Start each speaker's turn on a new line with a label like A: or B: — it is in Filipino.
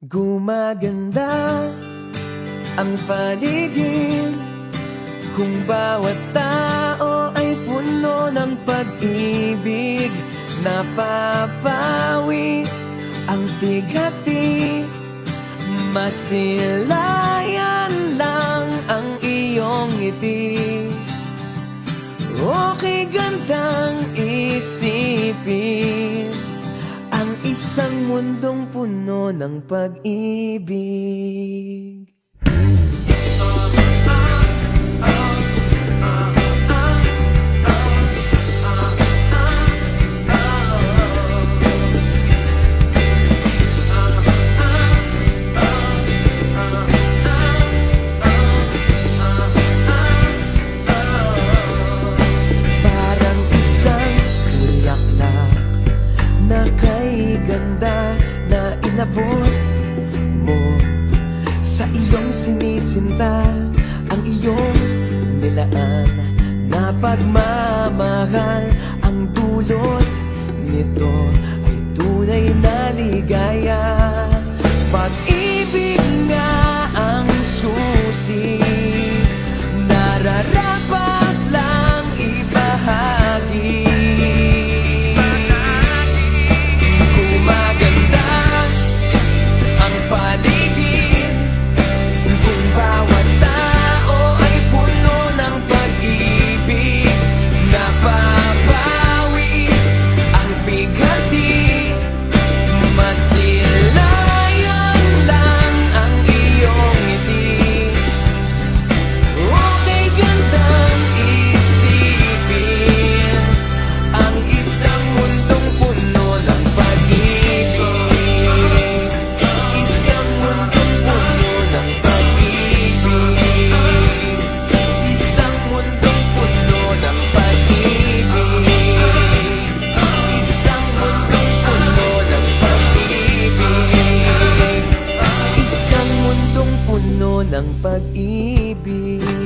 A: Gumaganda ang paligid kung bawat tao ay puno ng pag-ibig. Napapawi ang bighati, masilayan lang ang iyong ngiti. Okay gandang isipin ang isang mundong puno ng pag-ibig. Parang isang bulaklak na kay ganda na inabot mo sa iyong sinisinta, ang iyong nilaan na pagmamahal. Ang dulot nito ay tunay na ligaya. Pag-ibig nga ang susi, nararapat lang ibahagi. Gumaganda ang paligid kung bawat tao ay puno ng pag-ibig. Napapawi ang bighati, masilayan lang ang iyong ngiti. Okay gandang isipin ang isang mundong puno ng pag-ibig. Isang mundong puno ng pag-ibig. Isang mundong puno ng pag-ibig. Isang mundong puno ng pag-ibig. Isang mundong puno ng pag-ibig.